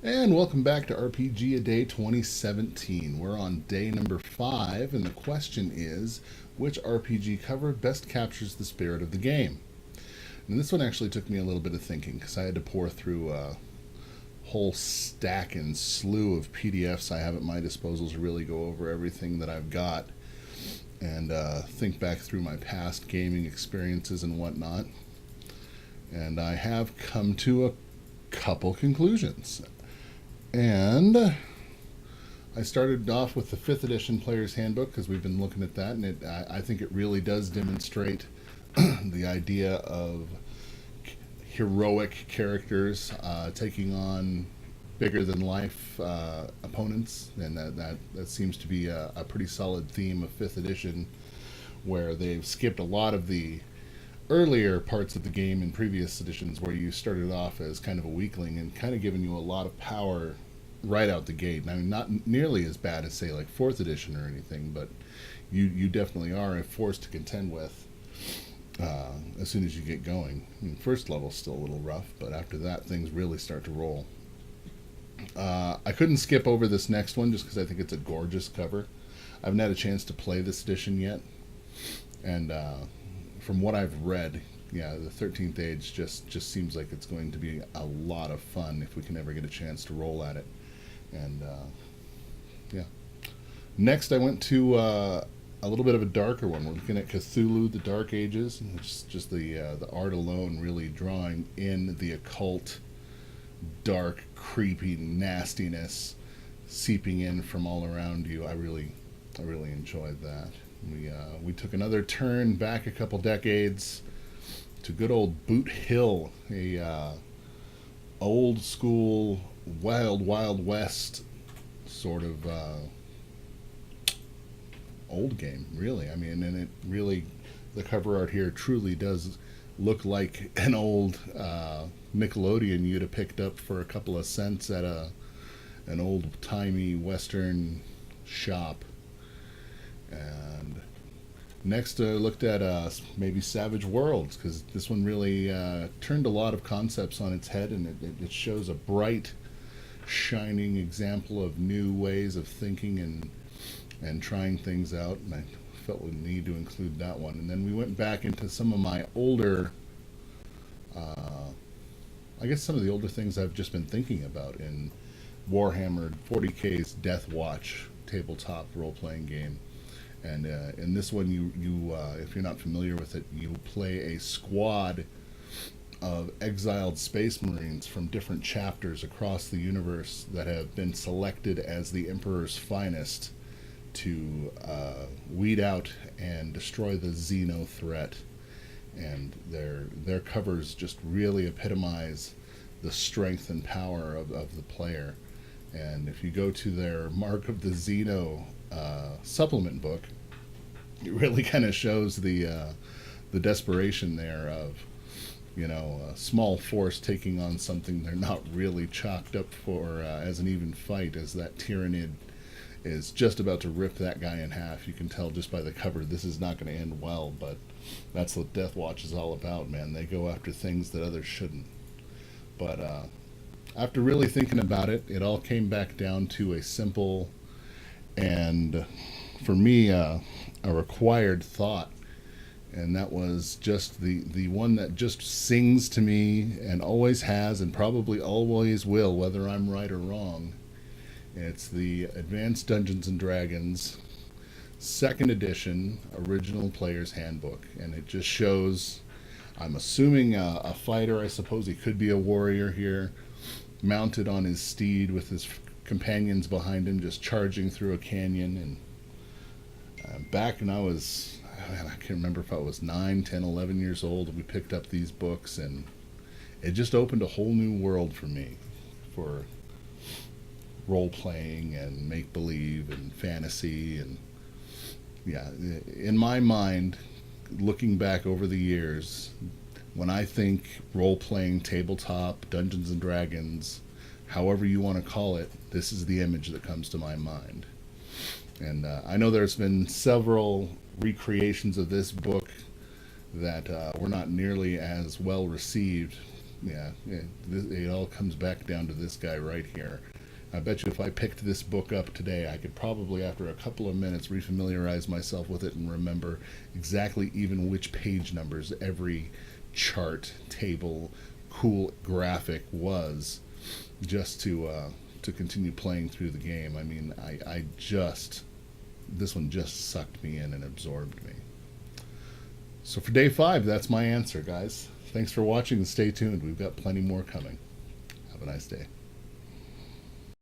And welcome back to RPG A Day 2017. We're on day number 5, and the question is, which RPG cover best captures the spirit of the game? And this one actually took me a little bit of thinking, because I had to pour through a whole stack and slew of PDFs I have at my disposal to really go over everything that I've got and think back through my past gaming experiences and whatnot. And I have come to a couple conclusions. And I started off with the 5th edition Player's Handbook because we've been looking at that, and I think it really does demonstrate the idea of heroic characters taking on bigger than life opponents, and that seems to be a pretty solid theme of 5th edition, where they've skipped a lot of the earlier parts of the game in previous editions where you started off as kind of a weakling and kind of giving you a lot of power right out the gate. I mean, not nearly as bad as, say, like 4th edition or anything, but you definitely are a force to contend with as soon as you get going. I mean, first level's still a little rough, but after that, things really start to roll. I couldn't skip over this next one just because I think it's a gorgeous cover. I haven't had a chance to play this edition yet, and from what I've read, yeah, the 13th Age just seems like it's going to be a lot of fun if we can ever get a chance to roll at it. And yeah. Next, I went to a little bit of a darker one. We're looking at Cthulhu, the Dark Ages, and it's just the art alone really drawing in the occult, dark, creepy nastiness seeping in from all around you. I really enjoyed that. We took another turn back a couple decades to good old Boot Hill, a old school Wild West sort of old game, really. I mean, and it really, the cover art here truly does look like an old Nickelodeon you'd have picked up for a couple of cents at an old timey Western shop. And next, looked at maybe Savage Worlds, because this one really turned a lot of concepts on its head, and it shows a bright, shining example of new ways of thinking and trying things out. And I felt the need to include that one. And then we went back into some of my older, I guess some of the older things I've just been thinking about in Warhammer 40K's Deathwatch tabletop role-playing game. And in this one, you if you're not familiar with it, you play a squad of exiled space marines from different chapters across the universe that have been selected as the Emperor's finest to weed out and destroy the Xeno threat. And their covers just really epitomize the strength and power of the player. And if you go to their Mark of the Xeno supplement book, it really kind of shows the desperation there of, a small force taking on something they're not really chalked up for as an even fight, as that Tyrannid is just about to rip that guy in half. You can tell just by the cover this is not going to end well, but that's what Deathwatch is all about, man. They go after things that others shouldn't. But after really thinking about it, it all came back down to a simple and, for me, a required thought. And that was just the one that just sings to me and always has and probably always will, whether I'm right or wrong. It's the Advanced Dungeons and Dragons 2nd edition original Player's Handbook. And it just shows, I'm assuming, a fighter. I suppose he could be a warrior here, mounted on his steed with his companions behind him, just charging through a canyon. And back when I was, I can't remember if I was 9, 10, 11 years old, we picked up these books, and it just opened a whole new world for me for role-playing and make-believe and fantasy. And yeah, in my mind, looking back over the years, when I think role-playing, tabletop, Dungeons and Dragons, however you want to call it, this is the image that comes to my mind. And I know there's been several recreations of this book that were not nearly as well received it all comes back down to this guy right here. I bet you if I picked this book up today, I could probably, after a couple of minutes, refamiliarize myself with it and remember exactly even which page numbers every chart, table, cool graphic was, just to continue playing through the game. I mean, this one just sucked me in and absorbed me. So for day 5, that's my answer, guys. Thanks for watching and stay tuned. We've got plenty more coming. Have a nice day.